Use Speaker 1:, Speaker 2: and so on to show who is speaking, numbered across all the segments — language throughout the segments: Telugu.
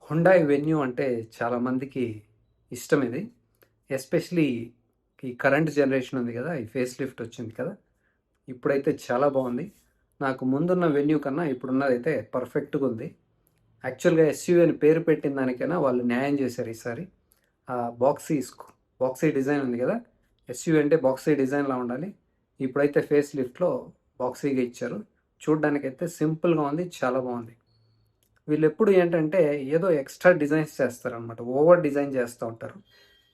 Speaker 1: హుండాయ్ వెన్యూ అంటే చాలామందికి ఇష్టం ఇది. ఎస్పెషలీ ఈ కరెంట్ జనరేషన్ ఉంది కదా! ఈ ఫేస్ లిఫ్ట్ వచ్చింది కదా! ఇప్పుడైతే చాలా బాగుంది. నాకు ముందున్న వెన్యూ కన్నా ఇప్పుడున్నదైతే పర్ఫెక్ట్‌గా ఉంది. యాక్చువల్‌గా ఎస్‌యూవీ అని పేరు పెట్టిన దానికైనా వాళ్ళు న్యాయం చేశారు ఈసారి. ఆ బాక్సీ డిజైన్ ఉంది కదా! ఎస్‌యూవీ అంటే బాక్సీ డిజైన్‌లా ఉండాలి. ఇప్పుడైతే ఫేస్ లిఫ్ట్‌లో బాక్సీగా ఇచ్చారు. చూడ్డానికైతే సింపుల్‌గా ఉంది. చాలా బాగుంది. వీళ్ళెప్పుడు ఏంటంటే ఏదో ఎక్స్ట్రా డిజైన్స్ చేస్తారనమాట. ఓవర్ డిజైన్ చేస్తూ ఉంటారు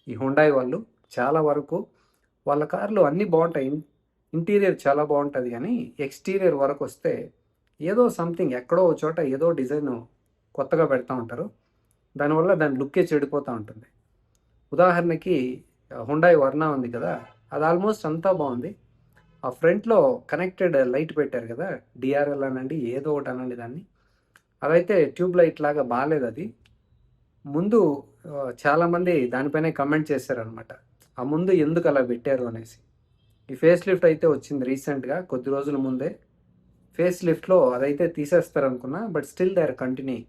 Speaker 1: ఈ హుండాయ్ వాళ్ళు. చాలా వరకు వాళ్ళ కార్లు అన్నీ బాగుంటాయి. ఇంటీరియర్ చాలా బాగుంటుంది, కానీ ఎక్స్టీరియర్ వరకు వస్తే ఏదో సంథింగ్ ఎక్కడో ఒక చోట ఏదో డిజైన్ కొత్తగా పెడతా ఉంటారు. దానివల్ల దాని లుక్కే చెడిపోతూ ఉంటుంది. ఉదాహరణకి హుండాయ్ వర్నా ఉంది కదా, అది ఆల్మోస్ట్ అంతా బాగుంది. ఆ ఫ్రంట్లో కనెక్టెడ్ లైట్ పెట్టారు కదా, డిఆర్ఎల్ అనండి ఏదో ఒకటి అనండి దాన్ని, అదైతే ట్యూబ్ లైట్ లాగా బాగాలేదు అది. ముందు చాలామంది దానిపైనే కమెంట్ చేశారనమాట, ఆ ముందు ఎందుకు అలా పెట్టారు అనేసి. ఈ ఫేస్ లిఫ్ట్ అయితే వచ్చింది రీసెంట్గా కొద్ది రోజుల ముందే. ఫేస్ లిఫ్ట్లో అదైతే తీసేస్తారనుకున్నా, but still they are continue.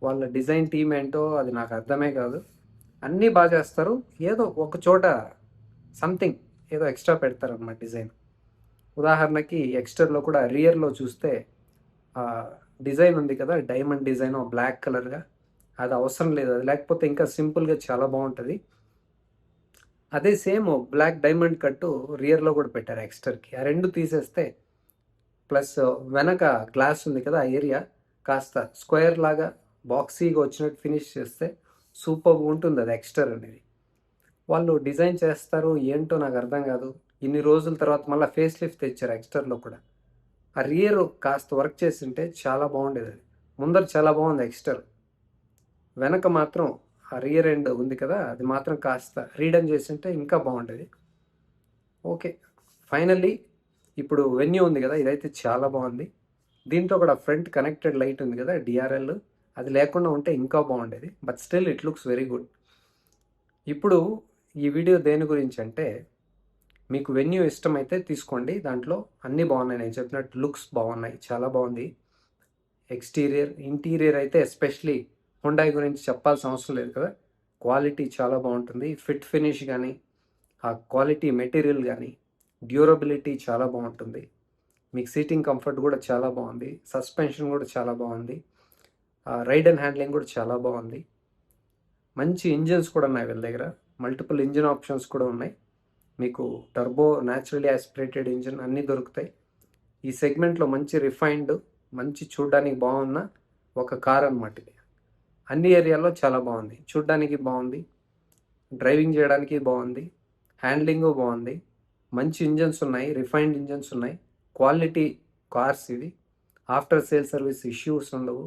Speaker 1: వాళ్ళ డిజైన్ టీమ్ ఏంటో అది నాకు అర్థమే కాదు. అన్నీ బాగా చేస్తారు, ఏదో ఒక చోట సంథింగ్ ఏదో ఎక్స్ట్రా పెడతారనమాట డిజైన్. ఉదాహరణకి ఎక్స్టర్లో కూడా రియర్లో చూస్తే డిజైన్ ఉంది కదా, డైమండ్ డిజైన్ బ్లాక్ కలర్గా, అది అవసరం లేదు. అది లేకపోతే ఇంకా సింపుల్గా చాలా బాగుంటుంది. అదే సేమ్ బ్లాక్ డైమండ్ కట్టు రియర్లో కూడా పెట్టారు ఎక్స్టర్కి. ఆ రెండు తీసేస్తే ప్లస్ వెనక గ్లాస్ ఉంది కదా, ఆ ఏరియా కాస్త స్క్వేర్ లాగా బాక్సీగా వచ్చినట్టు ఫినిష్ చేస్తే సూపర్గా ఉంటుంది అది ఎక్స్టర్ అనేది. వాళ్ళు డిజైన్ చేస్తారు ఏంటో నాకు అర్థం కాదు. ఇన్ని రోజుల తర్వాత మళ్ళీ ఫేస్ లిఫ్ట్ తెచ్చారు ఎక్స్టర్లో కూడా. ఆ రియర్ కాస్త వర్క్ చేస్తుంటే చాలా బాగుండేది. అది ముందర చాలా బాగుంది ఎక్స్టర్, వెనక మాత్రం ఆ రియర్ ఎండ్ ఉంది కదా, అది మాత్రం కాస్త రీడన్ చేస్తుంటే ఇంకా బాగుండేది. ఓకే, ఫైనల్లీ ఇప్పుడు వెన్యూ ఉంది కదా, ఇదైతే చాలా బాగుంది. దీంట్లో కూడా ఫ్రంట్ కనెక్టెడ్ లైట్ ఉంది కదా, డిఆర్ఎల్, అది లేకుండా ఉంటే ఇంకా బాగుండేది. But still it looks very good. ఇప్పుడు ఈ వీడియో దేని గురించి అంటే, మీకు వెన్యూ ఇష్టమైతే తీసుకోండి. దాంట్లో అన్నీ బాగున్నాయి, నేను చెప్పినట్టు లుక్స్ బాగున్నాయి, చాలా బాగుంది. ఎక్స్టీరియర్ ఇంటీరియర్ అయితే ఎస్పెషలీ హుండాయ్ గురించి చెప్పాల్సిన అవసరం లేదు కదా. క్వాలిటీ చాలా బాగుంటుంది. ఫిట్ ఫినిష్ కానీ, ఆ క్వాలిటీ మెటీరియల్ కానీ, డ్యూరబిలిటీ చాలా బాగుంటుంది. మీకు సీటింగ్ కంఫర్ట్ కూడా చాలా బాగుంది. సస్పెన్షన్ కూడా చాలా బాగుంది. రైడ్ అండ్ హ్యాండ్లింగ్ కూడా చాలా బాగుంది. మంచి ఇంజిన్స్ కూడా ఉన్నాయి వీళ్ళ దగ్గర. మల్టిపుల్ ఇంజిన్ ఆప్షన్స్ కూడా ఉన్నాయి. మీకు టర్బో, న్యాచురలీ ఆస్పిరేటెడ్ ఇంజిన్ అన్నీ దొరుకుతాయి. ఈ సెగ్మెంట్లో మంచి రిఫైన్డ్, మంచి చూడ్డానికి బాగున్న ఒక కార్ అనమాట ఇది. అన్ని ఏరియాల్లో చాలా బాగుంది. చూడ్డానికి బాగుంది, డ్రైవింగ్ చేయడానికి బాగుంది, హ్యాండ్లింగు బాగుంది. మంచి ఇంజన్స్ ఉన్నాయి, రిఫైన్డ్ ఇంజన్స్ ఉన్నాయి. క్వాలిటీ కార్స్ ఇవి. ఆఫ్టర్ సేల్ సర్వీస్ ఇష్యూస్ ఉండవు.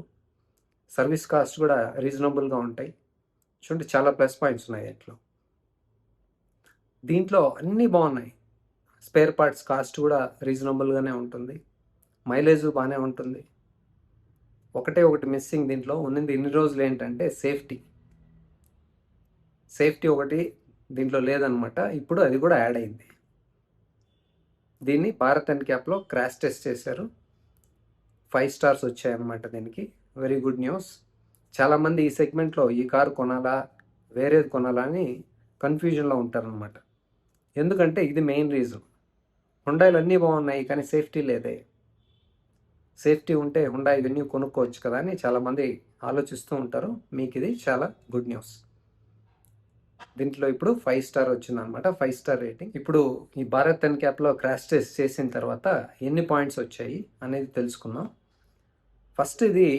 Speaker 1: సర్వీస్ కాస్ట్ కూడా రీజనబుల్గా ఉంటాయి. చూడండి, చాలా ప్లస్ పాయింట్స్ ఉన్నాయి దీంట్లో. దీంట్లో అన్నీ బాగున్నాయి. స్పేర్ పార్ట్స్ కాస్ట్ కూడా రీజనబుల్గానే ఉంటుంది. మైలేజ్ బాగానే ఉంటుంది. ఒకటే ఒకటి మిస్సింగ్ దీంట్లో ఉన్నది ఇన్ని రోజులు ఏంటంటే సేఫ్టీ ఒకటి దీంట్లో లేదనమాట. ఇప్పుడు అది కూడా యాడ్ అయింది. దీన్ని భారత్ ఎన్క్యాప్లో క్రాష్ టెస్ట్ చేశారు. 5 స్టార్స్ వచ్చాయన్నమాట దీనికి. Very good news. చాలామంది ఈ సెగ్మెంట్లో ఈ కారు కొనాలా వేరేది కొనాలా అని కన్ఫ్యూజన్లో ఉంటారనమాట. ఎందుకంటే ఇది మెయిన్ రీజన్. హుండాయిలు అన్నీ బాగున్నాయి కానీ సేఫ్టీ లేదే. సేఫ్టీ ఉంటే హుండాయ్ వెన్యూ కొనుక్కోవచ్చు కదా అని చాలామంది ఆలోచిస్తూ ఉంటారు. మీకు ఇది చాలా గుడ్ న్యూస్. దీంట్లో ఇప్పుడు 5 స్టార్ వచ్చిందనమాట, 5 స్టార్ రేటింగ్. ఇప్పుడు ఈ భారత్ ఎన్క్యాప్లో క్రాష్ టెస్ట్ చేసిన తర్వాత ఎన్ని పాయింట్స్ వచ్చాయి అనేది తెలుసుకుందాం. ఫస్ట్ ఇది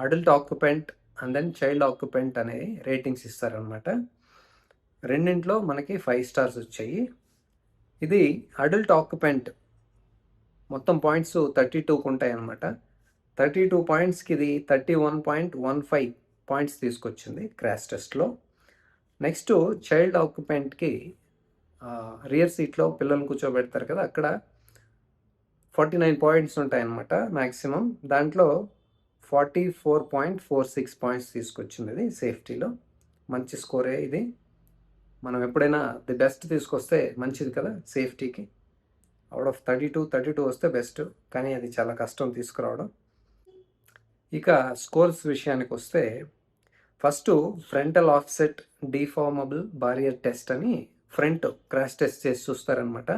Speaker 1: adult occupant and then child occupant అనే రేటింగ్స్ ఇస్తారనమాట. రెండింట్లో మనకి 5 స్టార్స్ వచ్చాయి. ఇది అడల్ట్ ఆక్యుపెంట్ మొత్తం పాయింట్స్ 32కు ఉంటాయి అన్నమాట. 32 పాయింట్స్కి ఇది 31.15 పాయింట్స్ తీసుకొచ్చింది క్రాష్ టెస్ట్లో. నెక్స్ట్ చైల్డ్ ఆక్యుపెంట్కి రియర్ సీట్లో పిల్లలు కూర్చోబెడతారు కదా, అక్కడ 49 పాయింట్స్ ఉంటాయన్నమాట మ్యాక్సిమం. దాంట్లో 44.46 పాయింట్స్ తీసుకొచ్చింది ఇది సేఫ్టీలో. మంచి స్కోరే ఇది. మనం ఎప్పుడైనా ది బెస్ట్ తీసుకొస్తే మంచిది కదా సేఫ్టీకి. అవుట్ ఆఫ్ 32 వస్తే బెస్ట్, కానీ అది చాలా కష్టం తీసుకురావడం. ఇక స్కోర్స్ విషయానికి వస్తే first frontal offset deformable barrier test అని ఫ్రంట్ క్రాష్ టెస్ట్ చేసి చూస్తారనమాట.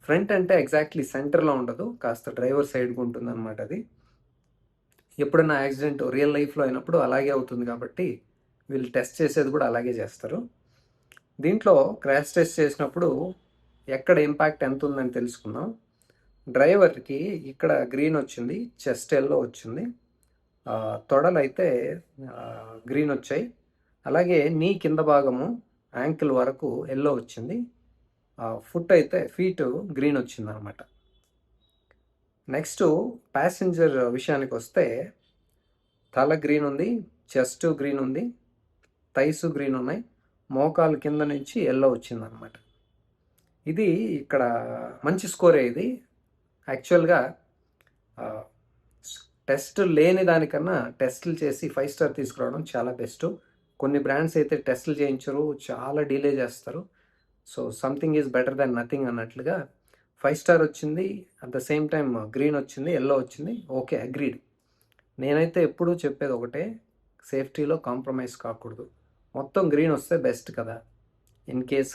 Speaker 1: ఫ్రంట్ అంటే ఎగ్జాక్ట్లీ సెంటర్లో ఉండదు, కాస్త డ్రైవర్ సైడ్కి ఉంటుంది అనమాట. అది ఎప్పుడైనా యాక్సిడెంట్ రియల్ లైఫ్లో అయినప్పుడు అలాగే అవుతుంది కాబట్టి వీళ్ళు టెస్ట్ చేసేది కూడా అలాగే చేస్తారు. దీంట్లో క్రాష్ టెస్ట్ చేసినప్పుడు ఎక్కడ ఇంపాక్ట్ ఎంత ఉందని తెలుసుకుందాం. డ్రైవర్కి ఇక్కడ గ్రీన్ వచ్చింది, చెస్ట్ ఎల్లో వచ్చింది, తొడలైతే గ్రీన్ వచ్చాయి, అలాగే నీ కింద భాగము యాంకిల్ వరకు ఎల్లో వచ్చింది, ఫుట్ అయితే ఫీట్ గ్రీన్ వచ్చింది అనమాట. నెక్స్ట్ ప్యాసింజర్ విషయానికి వస్తే తల గ్రీన్ ఉంది, చెస్ట్ గ్రీన్ ఉంది, థైస్ గ్రీన్ ఉన్నాయి, మోకాలు కింద నుంచి ఎల్లో వచ్చింది అనమాట. ఇది ఇక్కడ మంచి స్కోరే. ఇది యాక్చువల్గా టెస్ట్ లేని దానికన్నా టెస్టులు చేసి 5 స్టార్ తీసుకురావడం చాలా బెస్ట్. కొన్ని బ్రాండ్స్ అయితే టెస్టులు చేయించరు, చాలా డిలే చేస్తారు. So something is better than nothing అన్నట్లుగా 5 స్టార్ వచ్చింది, at the same time green వచ్చింది, ఎల్లో వచ్చింది, ఓకే అగ్రీడ్. నేనైతే ఎప్పుడూ చెప్పేది ఒకటే, సేఫ్టీలో కాంప్రమైజ్ కాకూడదు. మొత్తం గ్రీన్ వస్తే బెస్ట్ కదా. ఇన్ కేస్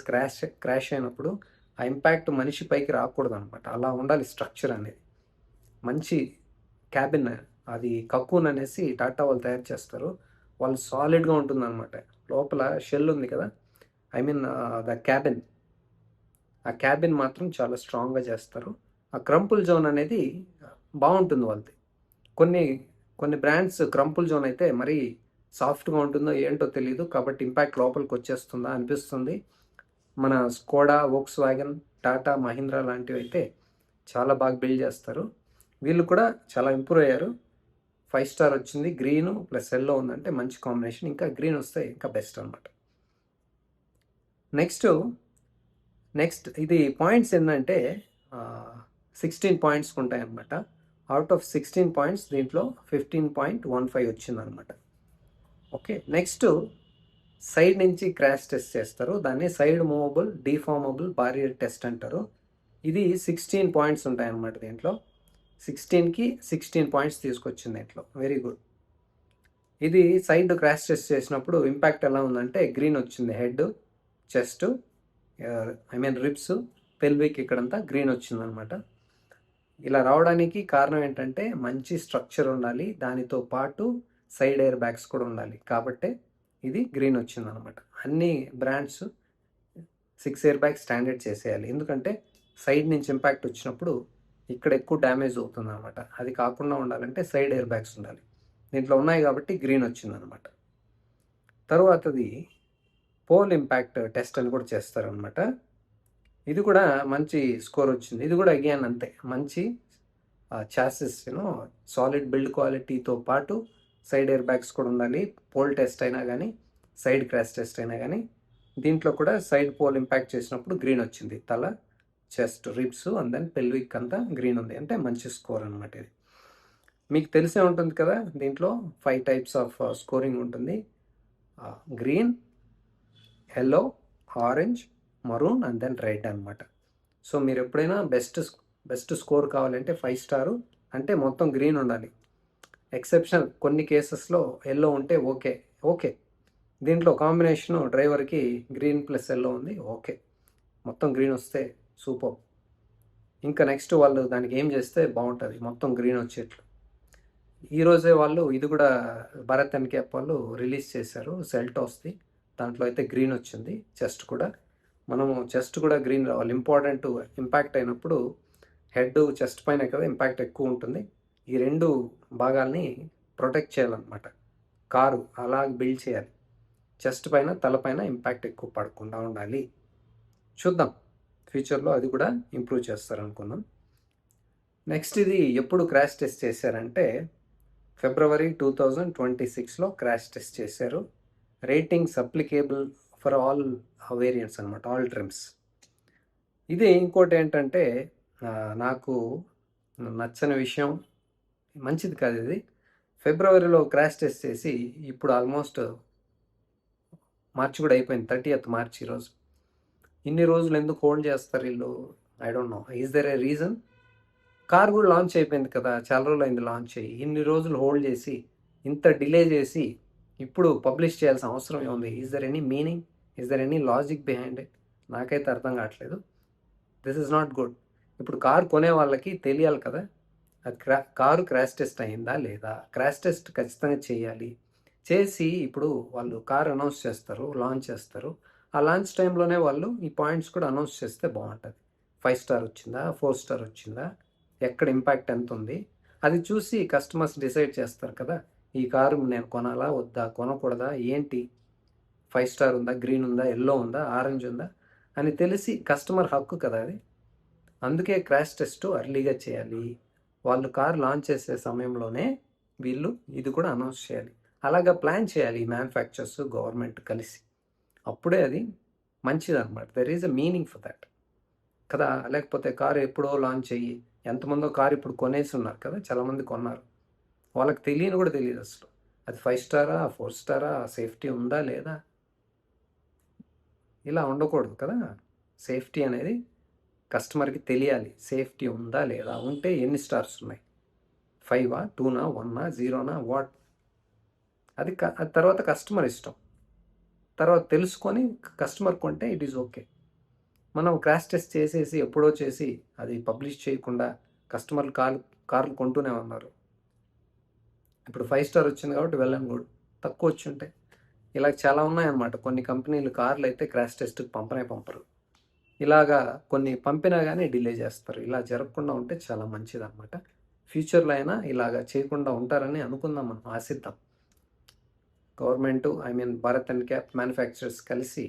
Speaker 1: క్రాష్ అయినప్పుడు ఆ ఇంపాక్ట్ మనిషి పైకి రాకూడదు అనమాట. అలా ఉండాలి స్ట్రక్చర్ అనేది. మంచి క్యాబిన్, అది కకూన్ అనేసి టాటా వాళ్ళు తయారు చేస్తారు. వాళ్ళు సాలిడ్గా ఉంటుంది అనమాట. లోపల షెల్ ఉంది కదా, ఐ మీన్ ద క్యాబిన్, ఆ క్యాబిన్ మాత్రం చాలా స్ట్రాంగ్గా చేస్తారు. ఆ క్రంపుల్ జోన్ అనేది బాగుంటుంది వాళ్ళది. కొన్ని బ్రాండ్స్ క్రంపుల్ జోన్ అయితే మరీ సాఫ్ట్గా ఉంటుందో ఏంటో తెలియదు, కాబట్టి ఇంపాక్ట్ లోపలికి వచ్చేస్తుందా అనిపిస్తుంది. మన Skoda, Volkswagen, Tata, Mahindra లాంటివి అయితే చాలా బాగా బిల్డ్ చేస్తారు. వీళ్ళు కూడా చాలా ఇంప్రూవ్ అయ్యారు. 5 స్టార్ వచ్చింది, గ్రీను ప్లస్ ఎల్లో ఉందంటే మంచి కాంబినేషన్. ఇంకా గ్రీన్ వస్తే ఇంకా బెస్ట్ అనమాట. నెక్స్ట్ ఇది పాయింట్స్ ఏంటంటే 16 పాయింట్స్ ఉంటాయి అన్నమాట. అవుట్ ఆఫ్ 16 పాయింట్స్ దీంట్లో 15.15 వచ్చిందనమాట. ఓకే, నెక్స్ట్ సైడ్ నుంచి క్రాష్ టెస్ట్ చేస్తారు. దాన్ని సైడ్ మూవబుల్ డీఫార్మబుల్ బారియర్ టెస్ట్ అంటారు. ఇది 16 పాయింట్స్ ఉంటాయి అన్నమాట. దీంట్లో 16కి 16 పాయింట్స్ తీసుకొచ్చింది దీంట్లో. Very good. ఇది సైడ్ క్రాష్ టెస్ట్ చేసినప్పుడు ఇంపాక్ట్ ఎలా ఉందంటే గ్రీన్ వచ్చింది, head, chest, I mean ribs, pelvic ఇక్కడంతా గ్రీన్ వచ్చిందనమాట. ఇలా రావడానికి కారణం ఏంటంటే మంచి స్ట్రక్చర్ ఉండాలి, దానితో పాటు సైడ్ ఎయిర్ బ్యాగ్స్ కూడా ఉండాలి, కాబట్టే ఇది గ్రీన్ వచ్చిందనమాట. అన్ని బ్రాండ్స్ 6 ఎయిర్ బ్యాగ్స్ స్టాండర్డ్ చేసేయాలి, ఎందుకంటే సైడ్ నుంచి ఇంపాక్ట్ వచ్చినప్పుడు ఇక్కడ ఎక్కువ డ్యామేజ్ అవుతుంది అనమాట. అది కాకుండా ఉండాలంటే సైడ్ ఎయిర్ బ్యాగ్స్ ఉండాలి. దీంట్లో ఉన్నాయి కాబట్టి గ్రీన్ వచ్చిందనమాట. తరువాతది పోల్ ఇంపాక్ట్ టెస్ట్ అని కూడా చేస్తారనమాట. ఇది కూడా మంచి స్కోర్ వచ్చింది. ఇది కూడా అగైన్ అంతే, మంచి చాసిస్, సాలిడ్ బిల్డ్ క్వాలిటీతో పాటు సైడ్ ఎయిర్ బ్యాగ్స్ కూడా ఉండాలి. పోల్ టెస్ట్ అయినా కానీ, సైడ్ క్రాష్ టెస్ట్ అయినా కానీ, దీంట్లో కూడా సైడ్ పోల్ ఇంపాక్ట్ చేసినప్పుడు గ్రీన్ వచ్చింది. తల, chest, ribs and then pelvic అంతా గ్రీన్ ఉంది, అంటే మంచి స్కోర్ అనమాట. ఇది మీకు తెలిసే ఉంటుంది కదా, దీంట్లో 5 టైప్స్ ఆఫ్ స్కోరింగ్ ఉంటుంది. Green, yellow, orange, maroon and then red అనమాట. సో మీరు ఎప్పుడైనా బెస్ట్ స్కోర్ కావాలంటే 5 స్టారు అంటే మొత్తం గ్రీన్ ఉండాలి. ఎక్సెప్షన్ కొన్ని కేసెస్లో ఎల్లో ఉంటే ఓకే. దీంట్లో కాంబినేషను డ్రైవర్కి గ్రీన్ ప్లస్ ఎల్లో ఉంది, ఓకే, మొత్తం గ్రీన్ వస్తే సూపర్. ఇంకా నెక్స్ట్ వాళ్ళు దానికి ఏం చేస్తే బాగుంటుంది, మొత్తం గ్రీన్ వచ్చేట్లు. ఈరోజే వాళ్ళు ఇది కూడా భారత్ ఎన్క్యాప్ వాళ్ళు రిలీజ్ చేశారు, సెల్టాస్ది. దాంట్లో అయితే గ్రీన్ వచ్చింది. చెస్ట్ కూడా గ్రీన్ రావాలి. ఇంపాక్ట్ అయినప్పుడు హెడ్, చెస్ట్ పైన కదా ఇంపాక్ట్ ఎక్కువ ఉంటుంది. ఈ రెండు భాగాల్ని ప్రొటెక్ట్ చేయాలన్నమాట. కారు అలా బిల్డ్ చేయాలి, చెస్ట్ పైన, తలపైన ఇంపాక్ట్ ఎక్కువ పడకుండా ఉండాలి. చూద్దాం ఫ్యూచర్లో అది కూడా ఇంప్రూవ్ చేస్తారనుకుందాం. నెక్స్ట్ ఇది ఎప్పుడు క్రాష్ టెస్ట్ చేశారంటే ఫిబ్రవరి 2026లో క్రాష్ టెస్ట్ చేశారు. Ratings applicable for all variants అనమాట, ఆల్ ట్రిమ్స్. ఇది ఇంకోటి ఏంటంటే నాకు నచ్చని విషయం, మంచిది కాదు ఇది. ఫిబ్రవరిలో క్రాష్ టెస్ట్ చేసి ఇప్పుడు ఆల్మోస్ట్ మార్చి కూడా అయిపోయింది, 30th మార్చి ఈరోజు. ఇన్ని రోజులు ఎందుకు హోల్డ్ చేస్తారు వీళ్ళు? I don't know. Is there A reason? Car కూడా లాంచ్ అయిపోయింది కదా, చాలా రోజులు అయింది లాంచ్ అయ్యి. ఇన్ని రోజులు హోల్డ్ చేసి, ఇంత డిలే చేసి, ఇప్పుడు పబ్లిష్ చేయాల్సిన అవసరం ఏముంది? Is there any meaning? Is there any logic behind it? నాకైతే అర్థం కావట్లేదు. This is not good. ఇప్పుడు కారు కొనే వాళ్ళకి తెలియాలి కదా, అది కారు క్రాష్ టెస్ట్ అయిందా లేదా? క్రాష్ టెస్ట్ ఖచ్చితంగా చేయాలి. చేసి ఇప్పుడు వాళ్ళు కార్ అనౌన్స్ చేస్తారు, లాంచ్ చేస్తారు. ఆ లాంచ్ టైంలోనే వాళ్ళు ఈ పాయింట్స్ కూడా అనౌన్స్ చేస్తే బాగుంటుంది. 5 స్టార్ వచ్చిందా, 4 స్టార్ వచ్చిందా, ఎక్కడ ఇంపాక్ట్ ఎంత ఉంది, అది చూసి కస్టమర్స్ డిసైడ్ చేస్తారు కదా, ఈ కారు నేను కొనాలా వద్దా, కొనకూడదా, ఏంటి, 5 స్టార్ ఉందా, గ్రీన్ ఉందా, ఎల్లో ఉందా, ఆరెంజ్ ఉందా అని తెలిసి, కస్టమర్ హక్కు కదా అది. అందుకే క్రాష్ టెస్ట్ అర్లీగా చేయాలి. వాళ్ళు కార్ లాంచ్ చేసే సమయంలోనే వీళ్ళు ఇది కూడా అనౌన్స్ చేయాలి. అలాగా ప్లాన్ చేయాలి ఈ మ్యానుఫ్యాక్చర్స్, గవర్నమెంట్ కలిసి. అప్పుడే అది మంచిది అనమాట. There is a meaning for that కదా. లేకపోతే కారు ఎప్పుడో లాంచ్ అయ్యి, ఎంతమందో కారు ఇప్పుడు కొనేసి ఉన్నారు కదా, చాలామంది కొన్నారు, వాళ్ళకి తెలియని కూడా తెలియదు అసలు అది 5 స్టారా, 4 స్టారా, సేఫ్టీ ఉందా లేదా. ఇలా ఉండకూడదు కదా. సేఫ్టీ అనేది కస్టమర్కి తెలియాలి. సేఫ్టీ ఉందా లేదా, ఉంటే ఎన్ని స్టార్స్ ఉన్నాయి, 5ఆ, 2నా, 1నా, 0నా, వాట్, అది తర్వాత కస్టమర్ ఇష్టం. తర్వాత తెలుసుకొని కస్టమర్ కొంటే ఇట్ ఈస్ ఓకే. మనం క్రాష్ టెస్ట్ చేసేసి ఎప్పుడో చేసి అది పబ్లిష్ చేయకుండా కస్టమర్లు కార్లు కొంటూనే ఉన్నారు. ఇప్పుడు 5 స్టార్ వచ్చింది కాబట్టి వెల్ అండ్ గుడ్, తక్కువ వచ్చి ఉంటాయి. ఇలా చాలా ఉన్నాయన్నమాట. కొన్ని కంపెనీలు కార్లు అయితే క్రాష్ టెస్ట్కి పంపరు. ఇలాగా కొన్ని పంపినా కానీ డిలే చేస్తారు. ఇలా జరగకుండా ఉంటే చాలా మంచిదన్నమాట. ఫ్యూచర్లో అయినా ఇలాగా చేయకుండా ఉంటారని అనుకుందాం, మనం ఆశిద్దాం. Government, Bharat and cap manufacturers కలిసి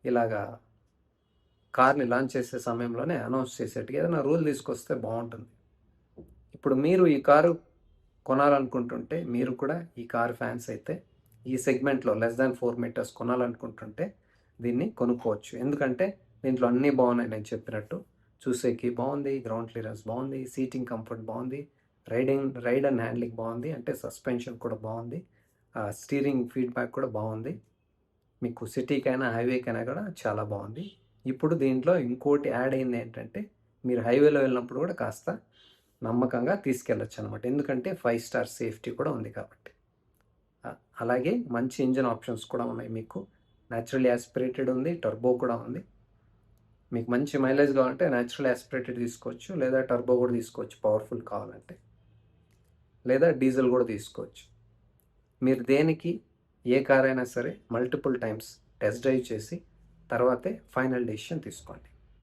Speaker 1: ఇలాగా కార్ని లాంచ్ చేసే సమయంలోనే అనౌన్స్ చేసేట్టుగా ఏదైనా రూల్ తీసుకొస్తే బాగుంటుంది. ఇప్పుడు మీరు ఈ కారు కొనాలనుకుంటుంటే, మీరు కూడా ఈ కారు ఫ్యాన్స్ అయితే, ఈ సెగ్మెంట్లో లెస్ దాన్ 4 మీటర్స్ కొనాలనుకుంటుంటే దీన్ని కొనుక్కోవచ్చు. ఎందుకంటే దీంట్లో అన్నీ బాగున్నాయి. నేను చెప్పినట్టు చూసేకి బాగుంది, గ్రౌండ్ క్లియరెన్స్ బాగుంది, సీటింగ్ కంఫర్ట్ బాగుంది, రైడ్ అండ్ హ్యాండ్లింగ్ బాగుంది, అంటే సస్పెన్షన్ కూడా బాగుంది, స్టీరింగ్ ఫీడ్బ్యాక్ కూడా బాగుంది, మీకు సిటీకైనా హైవేకైనా కూడా చాలా బాగుంది. ఇప్పుడు దీంట్లో ఇంకోటి యాడ్ అయింది ఏంటంటే, మీరు హైవేలో వెళ్ళినప్పుడు కూడా కాస్త నమ్మకంగా తీసుకెళ్ళచ్చు అనమాట. ఎందుకంటే 5 స్టార్ సేఫ్టీ కూడా ఉంది కాబట్టి. అలాగే మంచి ఇంజన్ ఆప్షన్స్ కూడా ఉన్నాయి. మీకు న్యాచురల్ యాస్పిరేటెడ్ ఉంది, టర్బో కూడా ఉంది. మీకు మంచి మైలేజ్ కావాలంటే న్యాచురల్ యాస్పిరేటెడ్ తీసుకోవచ్చు, లేదా టర్బో కూడా తీసుకోవచ్చు పవర్ఫుల్ కావాలంటే, లేదా డీజిల్ కూడా తీసుకోవచ్చు. మీరు దేనికి ఏ కార్ అయినా సరే మల్టిపుల్ టైమ్స్ టెస్ట్ డ్రైవ్ చేసి తర్వాతే ఫైనల్ డెసిషన్ తీసుకోండి.